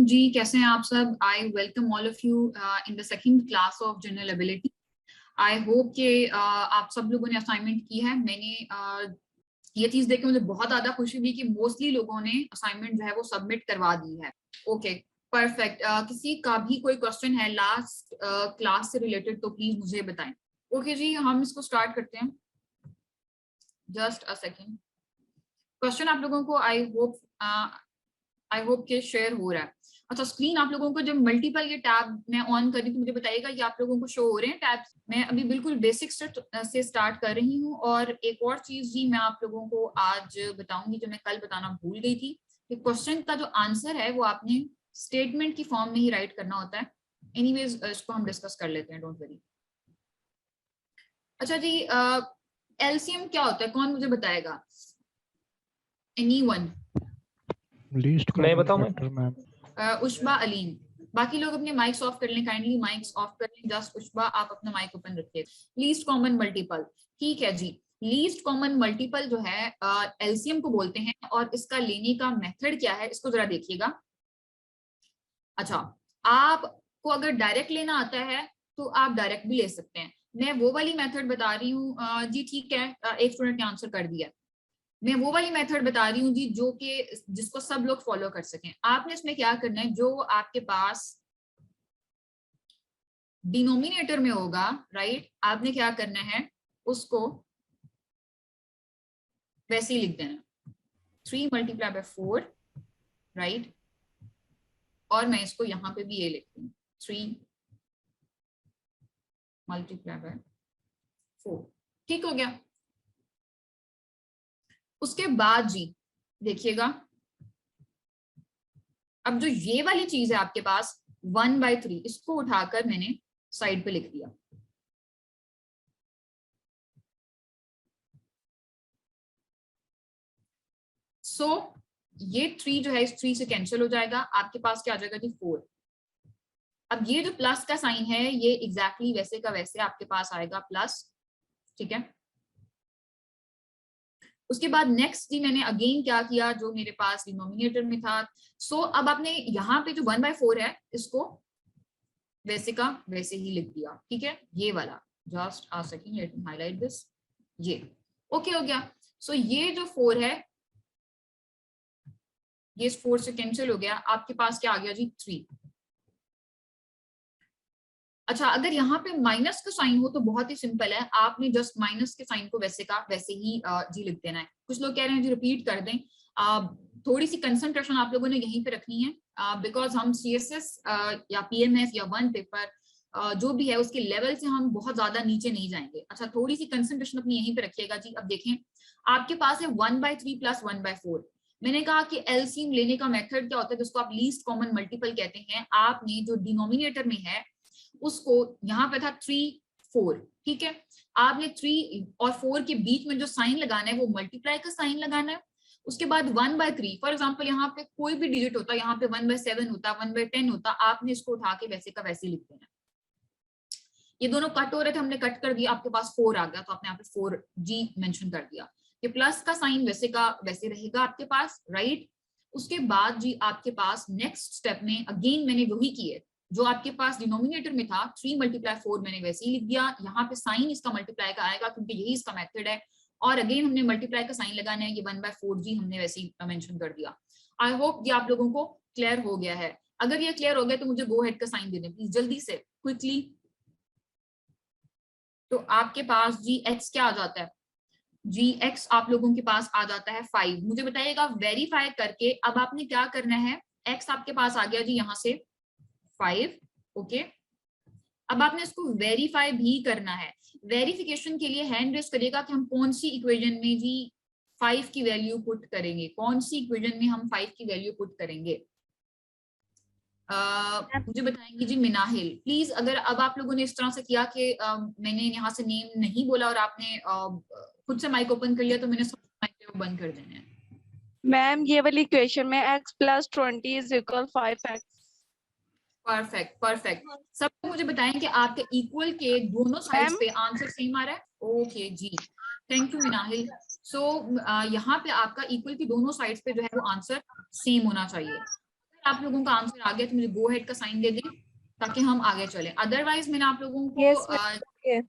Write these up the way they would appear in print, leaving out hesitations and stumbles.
जी, कैसे हैं आप सब? I welcome all of you in the second class of general ability. I hope कि आप सब लोगों ने असाइनमेंट की है। मैंने ये चीज देख के मुझे बहुत ज्यादा खुशी हुई कि मोस्टली लोगों ने असाइनमेंट जो है वो सबमिट करवा दी है। Okay, perfect. किसी का भी कोई क्वेश्चन है लास्ट क्लास से रिलेटेड तो प्लीज मुझे बताएं। ओके जी, हम इसको स्टार्ट करते हैं। Just a second. क्वेश्चन आप लोगों को आई होप के शेयर हो रहा है। अच्छा, स्क्रीन आप लोगों को जब मल्टीपल ये टैब मैं ऑन करी तो मुझे बताइएगा कि आप लोगों को शो हो रहे हैं टैब्स। मैं अभी बिल्कुल बेसिक से स्टार्ट कर रही हूँ। और एक और चीज जी मैं आप लोगों को आज बताऊंगी जो मैं कल बताना भूल गई थी कि क्वेश्चन का जो आंसर है वो आपने स्टेटमेंट की फॉर्म में ही राइट करना होता है। एनीवेज इसको हम डिस्कस कर लेते हैं, डोंट वरी। अच्छा जी, एलसीएम क्या होता है? कौन मुझे बताएगा? एनीवन? लीस्ट मैं कॉमन बताऊं? Factor ma'am. उशबा, अलीम। बाकी लोग अपने माइक्स ऑफ कर लें, काइंडली माइक्स ऑफ कर लें। जस्ट उशबा आप अपना माइक ओपन रखिए। लीस्ट कॉमन मल्टीपल, ठीक है जी। लीस्ट कॉमन मल्टीपल जो है एलसीएम को बोलते हैं। और इसका लेने का मेथड क्या है इसको जरा देखिएगा। अच्छा, आपको अगर डायरेक्ट लेना आता है तो आप डायरेक्ट भी ले सकते हैं। मैं वो वाली मेथड बता रही हूँ जी, ठीक है। एक स्टूडेंट ने आंसर कर दिया। मैं वो वाली मेथड बता रही हूँ जी जो कि जिसको सब लोग फॉलो कर सकें। आपने इसमें क्या करना है, जो आपके पास डिनोमिनेटर में होगा, राइट, आपने क्या करना है उसको वैसे ही लिख देना। 3 मल्टीप्लाई बाय 4, राइट। और मैं इसको यहां पे भी ये लिखती हूँ 3 मल्टीप्लाई बाय 4। ठीक हो गया। उसके बाद जी देखिएगा, अब जो ये वाली चीज है आपके पास 1/3, इसको उठाकर मैंने साइड पे लिख दिया। सो ये 3 जो है इस 3 से कैंसिल हो जाएगा। आपके पास क्या आ जाएगा जी 4। अब ये जो प्लस का साइन है ये एग्जैक्टली वैसे का वैसे आपके पास आएगा प्लस, ठीक है। उसके बाद नेक्स्ट जी मैंने अगेन क्या किया, जो मेरे पास डिनोमिनेटर में था। सो अब आपने यहाँ पे जो 1/4 है इसको वैसे का वैसे ही लिख दिया, ठीक है। ये वाला, just a second, let me highlight this. ये ओके हो गया। सो ये जो 4 है ये इस 4 से कैंसिल हो गया। आपके पास क्या आ गया जी 3। अच्छा, अगर यहाँ पे माइनस का साइन हो तो बहुत ही सिंपल है, आपने जस्ट माइनस के साइन को वैसे का वैसे ही जी लिख देना है। कुछ लोग कह रहे हैं जी रिपीट कर दें। थोड़ी सी कंसंट्रेशन आप लोगों ने यहीं पे रखनी है, बिकॉज हम सीएसएस या पीएमएस या वन पेपर जो भी है उसके लेवल से हम बहुत ज्यादा नीचे नहीं जाएंगे। अच्छा, थोड़ी सी कंसंट्रेशन अपनी यहीं पे रखिएगा जी। अब देखें आपके पास है 1/3 प्लस 1/4। मैंने कहा कि एलसीएम लेने का मेथड क्या होता है, जिसको आप लीस्ट कॉमन मल्टीपल कहते हैं। आपने जो डिनोमिनेटर में है उसको, यहाँ पे था 3 4, ठीक है। आपने 3 और 4 के बीच में जो साइन लगाना है वो मल्टीप्लाई का साइन लगाना है। उसके बाद 1/3, फॉर एग्जाम्पल यहाँ पे कोई भी डिजिट होता, यहाँ पे 1/7 होता, 1/10 होता, आपने इसको उठा के वैसे का वैसे लिख देना। ये दोनों कट हो रहे थे, हमने कट कर दिया, आपके पास 4 आ गया तो आपने यहाँ पे 4G मेंशन कर दिया। ये प्लस का साइन वैसे का वैसे रहेगा आपके पास, राइट। उसके बाद जी आपके पास नेक्स्ट स्टेप में अगेन मैंने वही किए जो आपके पास डिनोमिनेटर में था। 3 मल्टीप्लाई 4 मैंने वैसे ही लिख दिया। यहाँ पे साइन इसका मल्टीप्लाई का आएगा क्योंकि यही इसका मेथड है। और अगेन हमने मल्टीप्लाई का साइन लगाना है। ये 1/4G हमने वैसे ही मेंशन कर दिया। आई होप ये आप लोगों को क्लियर हो गया है। अगर ये क्लियर हो गया तो मुझे गो हेड का साइन दे दें प्लीज, जल्दी से, क्विकली। तो आपके पास जी एक्स क्या आ जाता है? जी एक्स आप लोगों के पास आ जाता है 5। मुझे बताइएगा वेरीफाई करके अब आपने क्या करना है। एक्स आपके पास आ गया जी यहाँ से 5, ओके। अब आपने इसको वेरीफाई भी करना है। वेरिफिकेशन के लिए हैंड रेस करिएगा कि हम कौन सी इक्वेशन में जी 5 की वैल्यू पुट करेंगे। कौन सी इक्वेशन में हम 5 की वैल्यू पुट करेंगे? मुझे बताएंगे जी मिनाहिल प्लीज। अगर अब आप लोगों ने इस तरह से किया कि मैंने यहाँ से नेम नहीं बोला और आपने खुद से माइक ओपन कर लिया तो मैंने माइक बंद कर देना है। मैम ये वाली इक्वेशन में x + 20 = 5x। Perfect perfect. सब मुझे बताएं कि आपके इक्वल के दोनों साइड्स पे आंसर सेम आ रहा है। ओके जी, थैंक यू मिनाहिल। सो यहाँ पे आपका इक्वल की दोनों साइड्स पे जो है वो आंसर सेम होना चाहिए। आप लोगों का आंसर आ गया तो मुझे गो हेड का साइन दे दें ताकि हम आगे चलें। अदरवाइज मैंने आप लोगों को Yes, ma'am. Okay.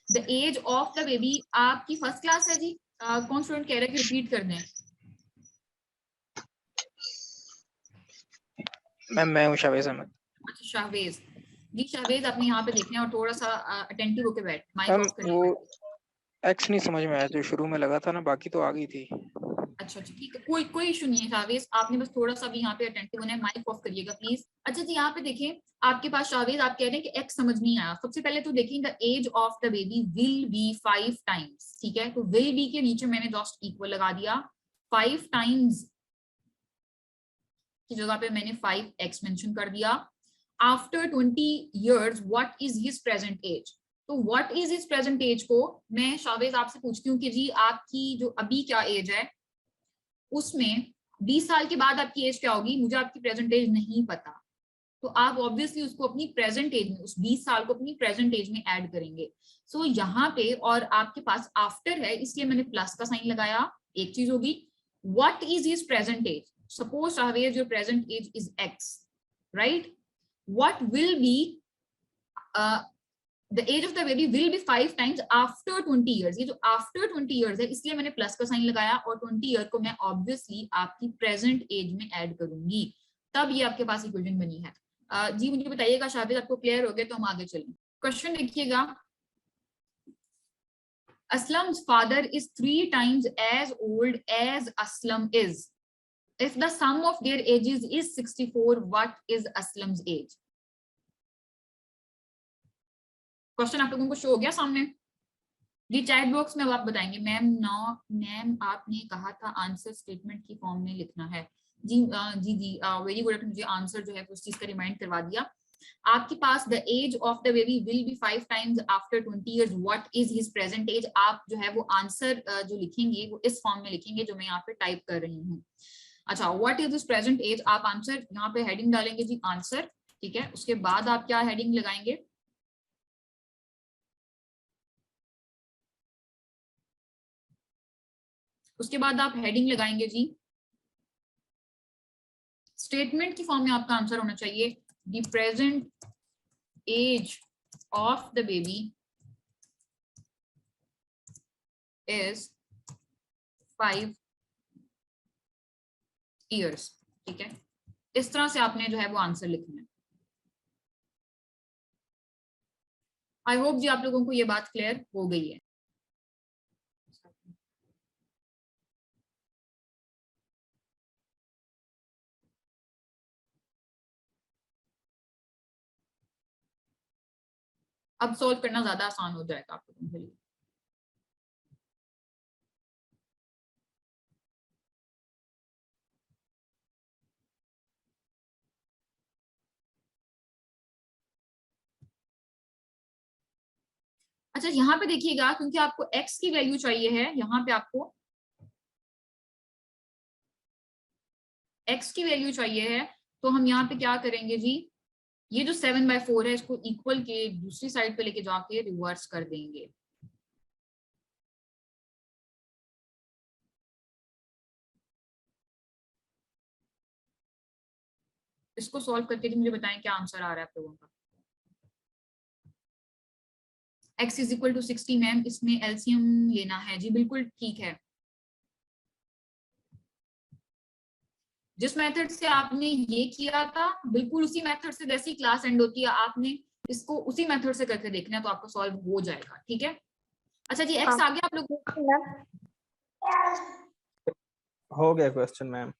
The age of the baby, आपकी फर्स्ट क्लास है जी, कौन स्टूडेंट कह रहा है कि रिपीट कर दें? मैम मैं हूँ शाहवेज अहमद। अच्छा शाहवेज जी, शाहवेज अपने यहाँ पे देखना है और थोड़ा सा अटेंटिव होके बैठ, माइक मैम ऑफ करिए। वो एक्स नहीं समझ में आया जो शुरू में लगा था ना, बाकी तो आ गई थी। अच्छा अच्छा ठीक है, कोई इशू नहीं है शाहवेज, आपने बस थोड़ा सा भी यहाँ पे अटेंटिव होना है, माइक ऑफ करिएगा प्लीज। अच्छा जी, यहाँ पे देखें आपके पास शाहवेज, आप कह रहे हैं कि एक्स समझ नहीं आया। सबसे पहले तो देखें the age of the baby will be 5 times, ठीक है, तो विल बी के नीचे मैंने जस्ट इक्वल लगा दिया, 5 टाइम्स की जगह पे मैंने 5x मेंशन कर दिया। After 20 years what is his present age, तो what is his present age को मैं शाहवेज आपसे पूछती हूँ कि जी आपकी जो अभी क्या एज है, उसमें 20 साल के बाद आपकी एज क्या होगी, मुझे आपकी प्रेजेंट एज नहीं पता, तो आप ऑब्वियसली उसको अपनी प्रेजेंट एज में, उस 20 साल को अपनी प्रेजेंट एज में ऐड करेंगे। सो यहाँ पे और आपके पास आफ्टर है इसलिए मैंने प्लस का साइन लगाया, एक चीज होगी। What is his present age, suppose Shahwez your present age is x, right, what will be the age of the baby will be 5 times after 20 years, ये जो after 20 years है इसलिए मैंने प्लस का साइन लगाया, और 20 ईयर को मैं ऑब्वियसली आपकी प्रेजेंट एज में ऐड करूंगी, तब ये आपके पास इक्वेशन बनी है। जी मुझे बताइएगा शाहवेज, आपको क्लियर हो गया तो हम आगे चलें। क्वेश्चन देखिएगा, Aslam's father is 3 times as old as Aslam is. If the sum of their ages is 64, what is Aslam's age? Question आप लोगों को शो हो गया सामने जी, चैट बॉक्स में अब आप बताएंगे। मैम आपने कहा था आंसर स्टेटमेंट की फॉर्म में लिखना है। जी जी वेरी गुड, मुझे आंसर जो है उस चीज का रिमाइंड करवा दिया। आपके पास the age of the baby will be 5 times after 20 years, what is his present age, आप जो है वो आंसर जो लिखेंगे वो इस फॉर्म में लिखेंगे जो मैं यहाँ पे टाइप कर रही हूँ। अच्छा, what is his present age, आप आंसर यहाँ पे हेडिंग डालेंगे जी आंसर, ठीक है, उसके बाद आप क्या हेडिंग लगाएंगे, उसके बाद आप हेडिंग लगाएंगे जी स्टेटमेंट की फॉर्म में आपका आंसर होना चाहिए the present age of the baby is 5 years, ठीक है, इस तरह से आपने जो है वो आंसर लिखना है। आई होप जी आप लोगों को ये बात क्लियर हो गई है। अब सॉल्व करना ज्यादा आसान हो जाएगा आप लोगों के लिए। अच्छा यहाँ पे देखिएगा, क्योंकि आपको x की वैल्यू चाहिए है, यहाँ पे आपको x की वैल्यू चाहिए है, तो हम यहाँ पे क्या करेंगे जी, ये जो 7/4 है इसको इक्वल के दूसरी साइड पे लेके जाके रिवर्स कर देंगे। इसको सॉल्व करके जी मुझे बताएं क्या आंसर आ रहा है आप लोगों का। x is equal to 60 ma'am, इसमें एलसीएम लेना है जी, बिल्कुल ठीक है। जिस मेथड से आपने ये किया था बिल्कुल उसी मेथड से, जैसी क्लास एंड होती है आपने इसको उसी मेथड से करके देखना है, तो आपको सॉल्व हो जाएगा, ठीक है। अच्छा जी, x आ गया आप लोग, हो गया क्वेश्चन मैम।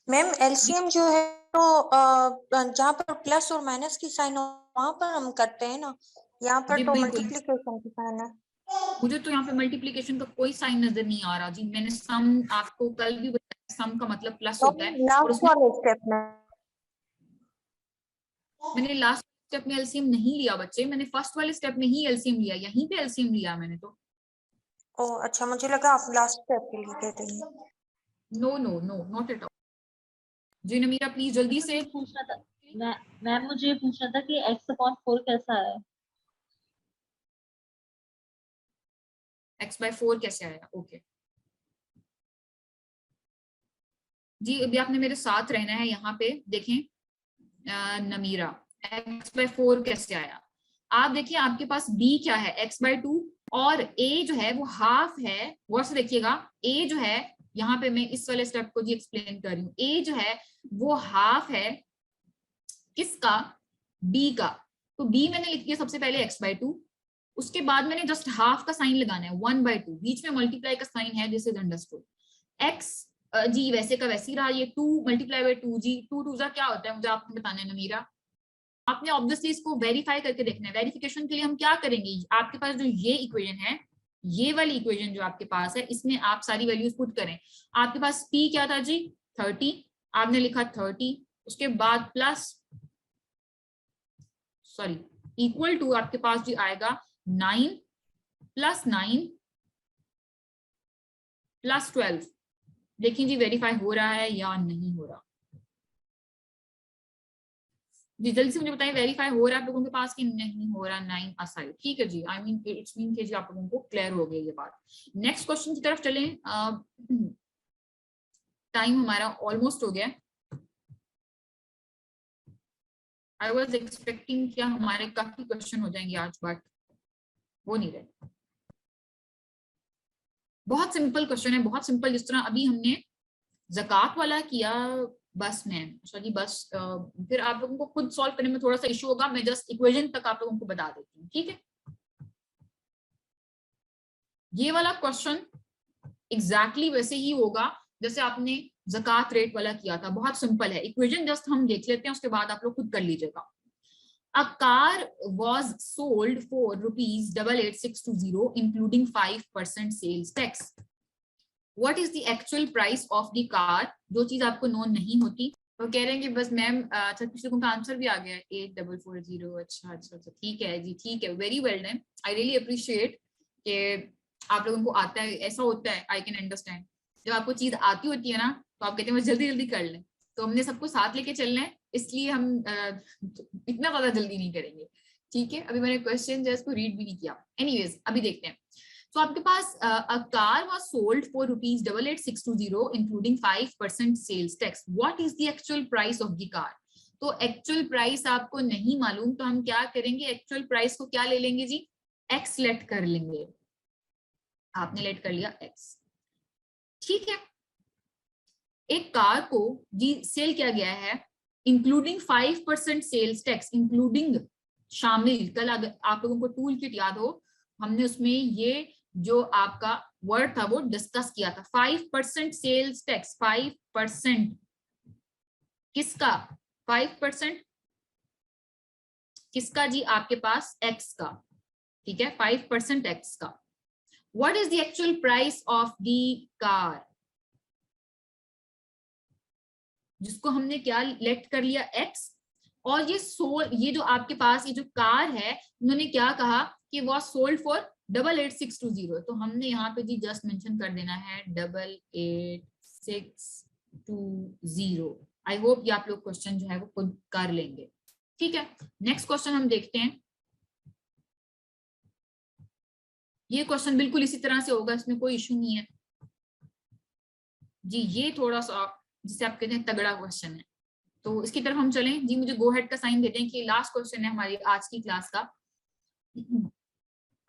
मैम एलसीएम जो है तो जहाँ पर प्लस और माइनस की साइन हो वहाँ पर हम करते हैं ना, यहाँ पर जी तो बिल्कुल। मल्टीप्लिकेशन की साइन है। मुझे तो यहाँ पे मल्टीप्लिकेशन का कोई साइन नजर नहीं आ रहा जी, मैंने सम आपको कल भी बताया, सम का मतलब प्लस तो होता है, और लास्ट उसमें वाले स्टेप में मैंने लास्ट स्टेप में एलसीएम नहीं लिया बच्चे, मैंने फर्स्ट वाले स्टेप में ही एलसीएम लिया, यहीं पे एलसीएम लिया मैंने तो। ओ अच्छा, मुझे लगा आप लास्ट स्टेप के लिए कहते हैं। No no no not at all जी। नमीरा प्लीज जल्दी से पूछना था मैम, मुझे ये पूछना था कि x/4 कैसा है। x/4 कैसे आया, ओके जी अभी आपने मेरे साथ रहना है यहाँ पे। देखें नमीरा, x/4 कैसे आया? आप देखिए आपके पास b क्या है, x/2, और a जो है वो हाफ है। गौर से देखिएगा, a जो है यहाँ पे, मैं इस वाले स्टेप को जी एक्सप्लेन कर रही हूँ, a जो है वो हाफ है किसका, b का। तो b मैंने लिख दिया सबसे पहले x/2, उसके बाद मैंने जस्ट हाफ का साइन लगाना है, 1/2, बीच में मल्टीप्लाई का साइन है, दिस इज अंडरस्टूड। x जी वैसे का वैसे ही रहा, ये 2 × 2 जी, 2 2 क्या होता है मुझे आपको बताना है नमीरा। आपने ऑब्वियसली इसको वेरीफाई करके देखना है। वेरिफिकेशन के लिए हम क्या करेंगे, आपके पास जो ये इक्वेशन है, ये वाली इक्वेशन जो आपके पास है, इसमें आप सारी वैल्यूज पुट करें। आपके पास p क्या था जी, 30, आपने लिखा 30, उसके बाद प्लस सॉरी इक्वल टू आपके पास जी आएगा 9 + 9 + 12। देखिए जी वेरीफाई हो रहा है या नहीं हो रहा जी, जल्दी से मुझे बताइए वेरीफाई हो रहा है आप लोगों के पास कि नहीं हो रहा। 9 असाइड, ठीक है जी, आई मीन इट्स मीन कि जी आप लोगों को क्लियर हो गई ये बात। नेक्स्ट क्वेश्चन की तरफ चलें। टाइम हमारा ऑलमोस्ट हो गया। आई वाज एक्सपेक्टिंग कि हमारे काफी क्वेश्चन हो जाएंगे आज, बट वो नहीं रहे। बहुत सिंपल क्वेश्चन है, बहुत सिंपल, जिस तरह अभी हमने ज़कात वाला किया। बस मैम सॉरी बस फिर आप लोगों को खुद सॉल्व करने में थोड़ा सा इशू होगा, मैं जस्ट इक्वेशन तक आप लोगों को बता देती हूँ, ठीक है। ये वाला क्वेश्चन एग्जैक्टली वैसे ही होगा जैसे आपने ज़कात रेट वाला किया था, बहुत सिंपल है। इक्वेशन जस्ट हम देख लेते हैं, उसके बाद आप लोग खुद कर लीजिएगा। A car was sold for ₹88,620 including 5% sales tax. What is the actual price of the car? जो चीज आपको नोन नहीं होती तो कह रहे हैं कि बस मैम अच्छा किसी को आंसर भी आ गया 8440। अच्छा अच्छा अच्छा ठीक है जी, ठीक है, very well done. I really appreciate कि आप लोगों को आता है, ऐसा होता है, आई कैन अंडरस्टैंड। जब आपको चीज आती होती है ना तो आप कहते हैं बस जल्दी जल्दी कर लें, तो हमने सबको साथ लेके चलना है, इसलिए हम इतना ज्यादा जल्दी नहीं करेंगे, ठीक है। अभी मैंने क्वेश्चन जो है इसको रीड भी नहीं किया। एनीवेज अभी देखते हैं। तो आपके पास a car was sold for ₹88,620 including 5% sales tax. What is the actual price of the car? तो एक्चुअल प्राइस आपको नहीं मालूम तो हम क्या करेंगे, एक्चुअल प्राइस को क्या ले लेंगे जी, x लेट कर लेंगे। आपने लेट कर लिया x, ठीक है। एक कार को जी सेल किया गया है इंक्लूडिंग 5% सेल्स टैक्स, इंक्लूडिंग शामिल। कल अगर आप लोगों को टूल किट याद हो, हमने उसमें ये जो आपका वर्ड था वो डिस्कस किया था। 5% सेल्स टैक्स, 5% किसका, 5% किसका जी, आपके पास x का, ठीक है, 5% x का। What is the actual price of the car, जिसको हमने क्या लेट कर लिया x, और ये जो आपके पास ये जो कार है उन्होंने क्या कहा कि वो सोल्ड फॉर 88,620, तो हमने यहाँ पे जी जस्ट मेंशन कर देना है 88,620। आई होप ये आप लोग क्वेश्चन जो है वो खुद कर लेंगे, ठीक है। नेक्स्ट क्वेश्चन हम देखते हैं। ये क्वेश्चन बिल्कुल इसी तरह से होगा, इसमें कोई इशू नहीं है जी। ये थोड़ा सा जिसे आप कहते हैं तगड़ा क्वेश्चन है, तो इसकी तरफ हम चलें जी। मुझे गो हेड का साइन देते हैं कि लास्ट क्वेश्चन है हमारी आज की क्लास का।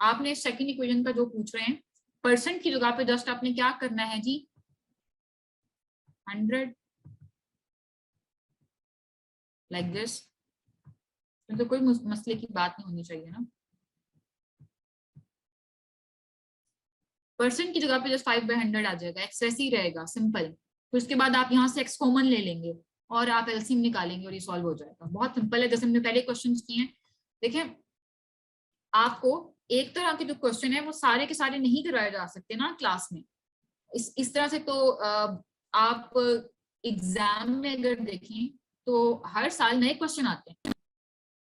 आपने सेकंड इक्वेशन का जो पूछ रहे हैं, परसेंट की जगह पे जस्ट आपने क्या करना है जी, 100 लाइक दिस। तो कोई मसले की बात नहीं होनी चाहिए ना। परसेंट की जगह पे जस्ट 5/100 आ जाएगा, एक्स वैसे ही रहेगा, सिंपल। फिर उसके बाद आप यहाँ से एक्स कॉमन ले लेंगे और आप एलसीएम निकालेंगे और ये सॉल्व हो जाएगा। बहुत सिंपल है, जैसे हमने पहले क्वेश्चंस किए हैं। देखें आपको एक तरह के जो क्वेश्चन है वो सारे के सारे नहीं करवाए जा सकते ना क्लास में, इस तरह से। तो आप एग्जाम में अगर देखें तो हर साल नए क्वेश्चन आते हैं।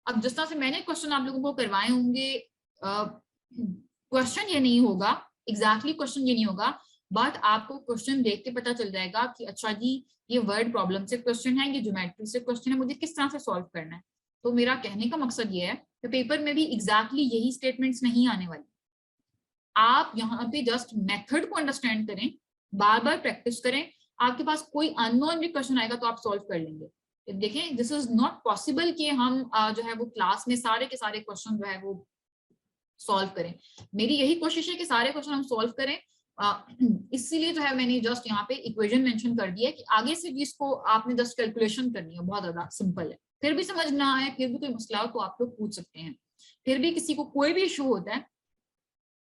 अब जिस तरह से मैंने क्वेश्चन आप लोगों को करवाए होंगे, क्वेश्चन ये नहीं होगा, एग्जैक्टली क्वेश्चन ये नहीं होगा, बट आपको क्वेश्चन देख के पता चल जाएगा कि अच्छा जी ये वर्ड प्रॉब्लम से क्वेश्चन है, ये ज्योमेट्री से क्वेश्चन है, मुझे किस तरह से सॉल्व करना है। तो मेरा कहने का मकसद ये है कि पेपर में भी एग्जैक्टली यही स्टेटमेंट्स नहीं आने वाली। आप यहाँ पे जस्ट मेथड को अंडरस्टैंड करें, बार बार प्रैक्टिस करें, आपके पास कोई अननोन भी क्वेश्चन आएगा तो आप सॉल्व कर लेंगे। देखें, दिस इज नॉट पॉसिबल कि हम जो है वो क्लास में सारे के सारे क्वेश्चन जो है वो सॉल्व करें। मेरी यही कोशिश है कि सारे क्वेश्चन हम सॉल्व करें, इसीलिए जो है मैंने जस्ट यहाँ पे इक्वेशन मेंशन कर दिया कि आगे से जिसको आपने जस्ट कैलकुलेशन करनी है, बहुत ज्यादा सिंपल है। फिर भी समझ ना आए, फिर भी कोई मसला हो तो आप लोग पूछ सकते हैं। फिर भी किसी को कोई भी इशू होता है,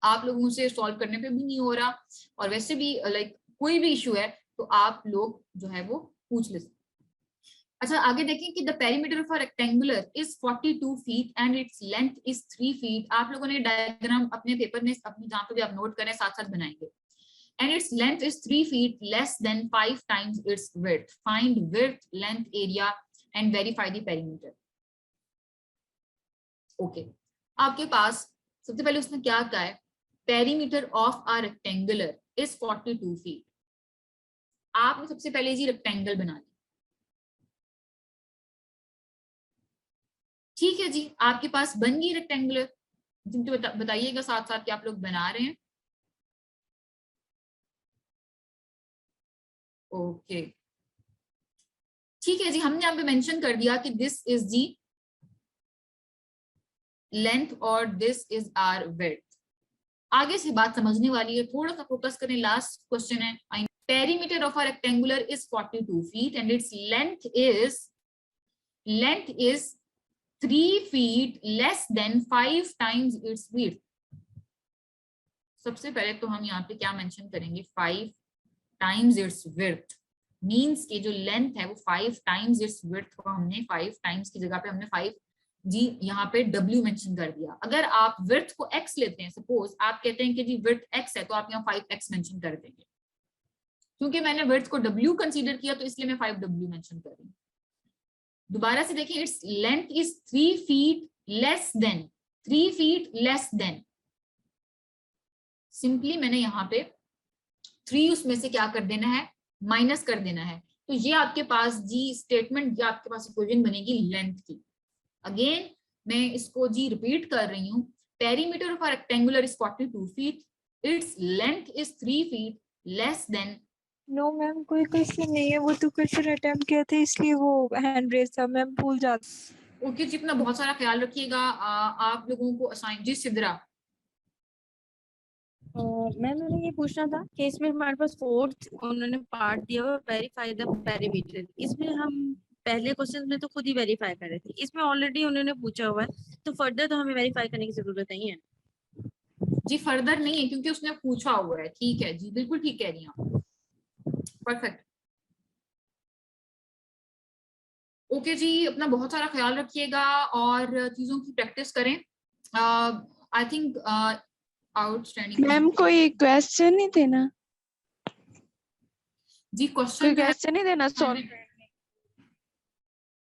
आप लोगों से सॉल्व करने पे भी नहीं हो रहा और वैसे भी लाइक कोई भी इशू है तो आप लोग जो है वो पूछ ले सकते। अच्छा, आगे देखें कि the perimeter of a rectangular is 42 feet and it's length is 3 feet. आप लोगों ने डायग्राम अपने पेपर में अपनी जहां पे भी आप नोट करें साथ साथ बनाएंगे। And it's length is 3 feet less than 5 times it's width. Find width, length, area and verify the perimeter. Okay, आपके पास सबसे पहले उसने क्या कहा है, perimeter of a rectangular is 42 feet. आपने सबसे पहले जी रेक्टेंगल बना लिया, ठीक है जी, आपके पास बन गई रेक्टेंगुलर। जिनको बताइएगा साथ साथ कि आप लोग बना रहे हैं। ओके, ठीक है जी, हमने यहाँ पे मेंशन कर दिया कि दिस इज जी लेंथ और दिस इज आर विड्थ। आगे से बात समझने वाली है, थोड़ा सा फोकस करें। लास्ट क्वेश्चन है, perimeter of a rectangular is 42 feet and it's length is 3 feet less then 5 times it's width. सबसे पहले तो हम यहाँ पे क्या मेंशन करेंगे, 5 टाइम्स इट्स विड्थ। मींस कि जो लेंथ है वो 5 टाइम्स इट्स विड्थ को हमने 5 टाइम्स की जगह पे हमने 5 जी यहाँ पे w मेंशन कर दिया। अगर आप विड्थ को x लेते हैं, सपोज आप कहते हैं कि जी विड्थ x है, तो आप यहाँ 5x मेंशन कर देंगे। क्योंकि मैंने विड्थ को w कंसीडर किया तो इसलिए मैं 5w मेंशन कर रही हूँ। दोबारा से देखिए, it's length is 3 feet less then. Simply मैंने यहाँ पे 3 उसमें से क्या कर देना है, माइनस कर देना है। तो ये आपके पास जी स्टेटमेंट, या आपके पास इक्वेशन बनेगी लेंथ की। अगेन मैं इसको जी रिपीट कर रही हूँ, perimeter of a rectangular is 42 feet, its length is 3 feet less than. No ma'am, कोई क्वेश्चन नहीं है, वो तो क्वेश्चन अटेम्प्ट किया था इसलिए वो हैंड रेज था, मैम भूल जाती। ओके जी, अपना बहुत सारा ख्याल रखिएगा। आप लोगों को असाइन जी सिद्रा। मैम मैंने ये पूछना था कि इसमें हमारे पास फोर्थ उन्होंने पार्ट दिया हुआ वेरीफाई द पेरीमीटर। इसमें हम पहले क्वेश्चन में तो खुद ही वेरीफाई कर रहे थे, इसमें ऑलरेडी उन्होंने पूछा हुआ है, तो फर्दर तो हमें वेरीफाई करने की जरूरत नहीं है जी। फर्दर नहीं है क्योंकि उसने पूछा हुआ है। ठीक है जी, बिल्कुल ठीक कह रही हैं आप, परफेक्ट। ओके जी, अपना बहुत सारा ख्याल रखिएगा और चीजों की प्रैक्टिस करें। I think outstanding. मैम कोई क्वेश्चन नहीं देना, जी कोई क्वेश्चन क्वेश्चन नहीं देना सॉल्व।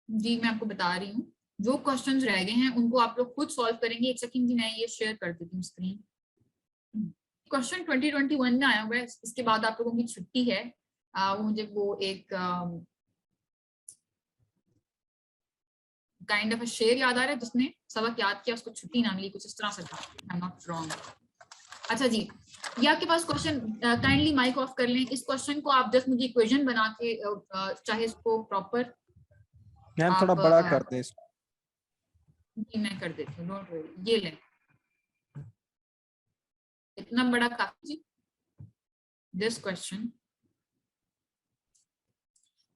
जी मैं आपको बता रही हूँ, जो क्वेश्चंस रह गए हैं उनको आप लोग खुद सॉल्व करेंगे। एक सेकंड जी, मैं ये शेयर कर देती हूँ स्क्रीन। क्वेश्चन 2021 में आया हुआ है, इसके बाद आप लोगों की छुट्टी है। मुझे वो एक काइंड ऑफ शेयर याद आ रहा है, जिसने सबक याद किया उसको छुट्टी ना मिली, कुछ इस तरह से था, आई एम नॉट रॉन्ग। अच्छा जी, ये आपके पास क्वेश्चन, काइंडली माइक ऑफ कर लें। इस क्वेश्चन को आप जस्ट मुझे इक्वेशन बना के चाहे इसको प्रॉपर मैम थोड़ा बड़ा कर दें इसको। जी मैं कर देती हूँ, डोंट वरी। ये लें, इतना बड़ा काफी जी। This question,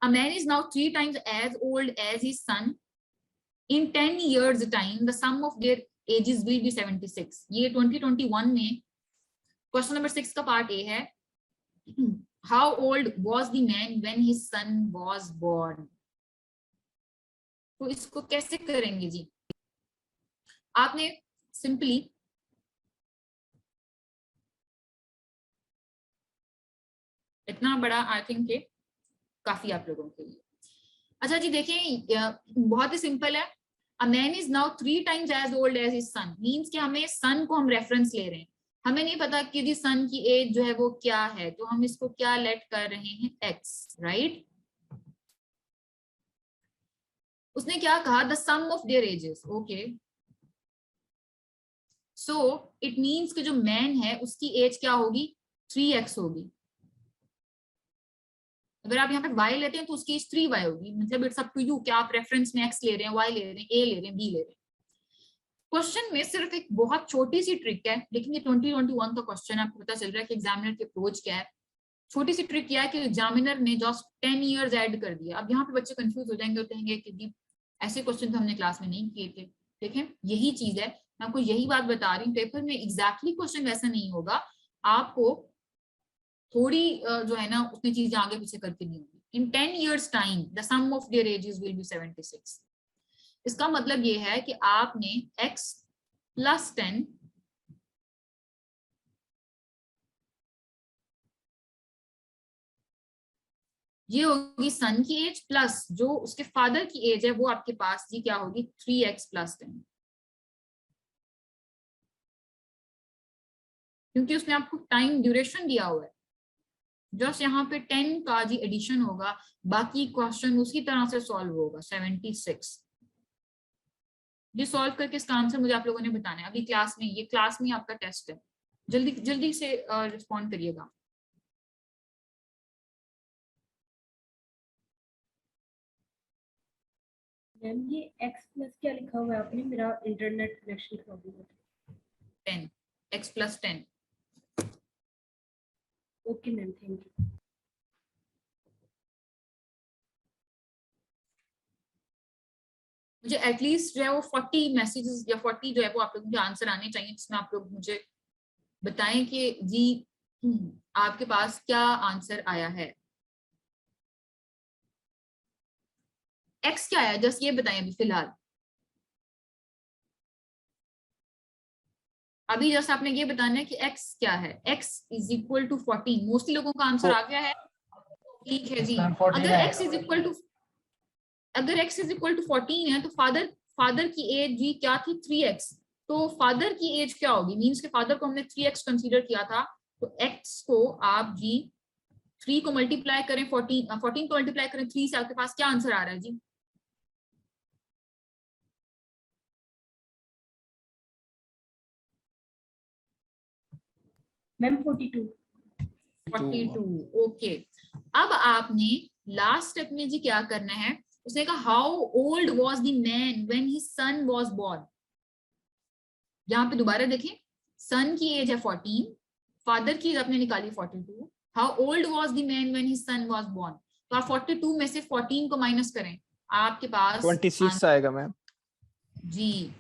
a man is now 3 times as old as his son. In 10 years time the sum of their ages will be 76. ये 2021 में क्वेश्चन नंबर 6 का पार्ट ए है। How old was the man when his son was born? तो इसको कैसे करेंगे जी? आपने simply इतना बड़ा, आई थिंक काफी आप लोगों के लिए। अच्छा जी देखें, बहुत ही सिंपल है। A man is now 3 times as old as his son. Means कि हमें सन को हम रेफरेंस ले रहे हैं, हमें नहीं पता कि जी सन की एज जो है वो क्या है, तो हम इसको क्या लेट कर रहे हैं, x, राइट। उसने क्या कहा, the sum of their ages. Okay, so it means कि जो मैन है उसकी एज क्या होगी, 3x होगी। अगर आप यहाँ पे y लेते हैं तो उसकी एज 3y होगी, मतलब इट्स अप टू यू कि आप रेफरेंस में x ले रहे हैं, y ले रहे हैं, a ले रहे हैं, b ले रहे हैं। क्वेश्चन में सिर्फ एक बहुत छोटी सी ट्रिक है, लेकिन ये 2021 का क्वेश्चन है, आपको पता चल रहा है कि एग्जामिनर की अप्रोच क्या है। छोटी सी ट्रिक क्या है कि एग्जामिनर ने जस्ट 10 इयर्स ऐड कर दिया। अब यहाँ पे बच्चे कंफ्यूज हो जाएंगे और कहेंगे कि जी ऐसे क्वेश्चन तो हमने क्लास में नहीं किए थे। देखें यही चीज है, मैं आपको यही बात बता रही हूँ, पेपर में एग्जैक्टली क्वेश्चन वैसा नहीं होगा, आपको थोड़ी जो है ना उतनी चीजें आगे पीछे करके नहीं होगी। In 10 years time the sum of their ages will be 76। इसका मतलब ये है कि आपने x + 10 ये होगी सन की एज प्लस जो उसके फादर की एज है वो आपके पास जी क्या होगी 3x + 10, क्योंकि उसने आपको टाइम ड्यूरेशन दिया हुआ है। जस्ट यहाँ पे 10 का जी एडिशन होगा, बाकी क्वेश्चन उसी तरह से सॉल्व होगा। 76 ये सॉल्व करके इसका आंसर मुझे आप लोगों ने बताना है अभी क्लास में, ये क्लास में आपका टेस्ट है, जल्दी जल्दी से रिस्पॉन्ड करिएगा। मैम ये x प्लस क्या लिखा हुआ है आपने, मेरा इंटरनेट कनेक्शन प्रॉब्लम है। 10 x + 10। Okay ma'am, thank you. मुझे एटलीस्ट जो है वो 40 मैसेजेस या 40 जो है वो आप लोगों के आंसर आने चाहिए, जिसमें आप लोग मुझे बताएं कि जी आपके पास क्या आंसर आया है। x क्या है जस्ट ये बताएं अभी फिलहाल। अभी जस्ट आपने ये बताना है कि x क्या है। x = 14। मोस्टली लोगों का आंसर आ गया है, ठीक है जी। अगर x = 14 है तो फादर की एज जी क्या थी 3x, तो फादर की एज क्या होगी, मींस के फादर को हमने 3x कंसीडर किया था, तो x को आप जी 3 को मल्टीप्लाई करें 14 को मल्टीप्लाई करें 3 से, आपके पास क्या आंसर आ रहा है जी। मैम 42। ओके। अब आपने लास्ट स्टेप में जी क्या करना है, उसने कहा how old was the man when his son was born. यहाँ पे दोबारा देखें, सन की एज है 14, फादर की एज आपने निकाली 42। How old was the man when his son was born, तो आप 42 में से 14 को माइनस करें, आपके पास 26 आएगा मैम जी।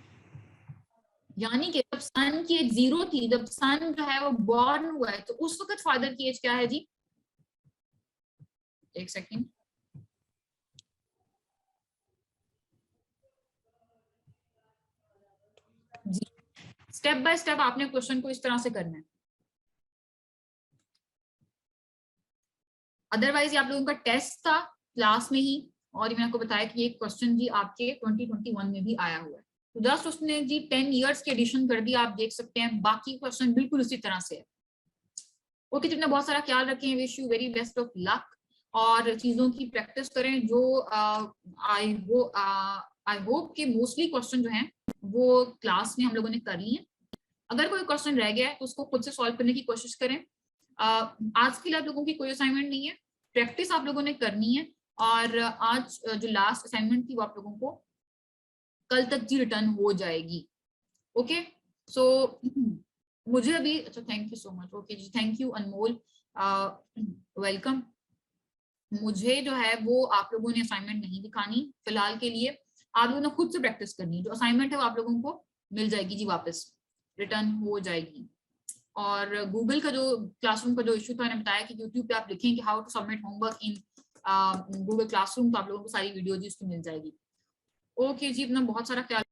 यानी कि जब सन की एज 0 थी, जब सन जो है वो बॉर्न हुआ है, तो उस वक्त फादर की एज क्या है जी। एक सेकेंड, जी स्टेप बाय स्टेप आपने क्वेश्चन को इस तरह से करना है, अदरवाइज आप लोगों का टेस्ट था क्लास में ही, और मैंने आपको बताया कि ये क्वेश्चन जी आपके 2021 में भी आया हुआ है। तो जस्ट उसने जी 10 इयर्स की एडिशन कर दी, आप देख सकते हैं, बाकी क्वेश्चन बिल्कुल उसी तरह से है। ओके, जितना बहुत सारा ख्याल रखें, wish you very best of luck, और चीजों की प्रैक्टिस करें। जो आई होप कि मोस्टली क्वेश्चन जो हैं वो क्लास में हम लोगों ने कर लिए हैं। अगर कोई क्वेश्चन रह गया है तो उसको खुद से सॉल्व करने की कोशिश करें। आज के लिए आप लोगों की कोई असाइनमेंट नहीं है, प्रैक्टिस आप लोगों ने करनी है, और आज जो लास्ट असाइनमेंट थी वो आप लोगों को कल तक जी रिटर्न हो जाएगी। ओके, सो मुझे अभी अच्छा, thank you so much. Okay जी, थैंक यू अनमोल, वेलकम। मुझे जो है वो आप लोगों ने असाइनमेंट नहीं दिखानी फिलहाल के लिए, आप लोगों ने खुद से प्रैक्टिस करनी है। जो असाइनमेंट है वो आप लोगों को मिल जाएगी जी, वापस रिटर्न हो जाएगी। और गूगल का जो क्लासरूम का जो इशू था, मैंने बताया कि यूट्यूब पे आप लिखें कि how to submit homework in Google classroom, तो आप लोगों को सारी वीडियो जी उसकी मिल जाएगी। ओके जी, अपना बहुत सारा ख्याल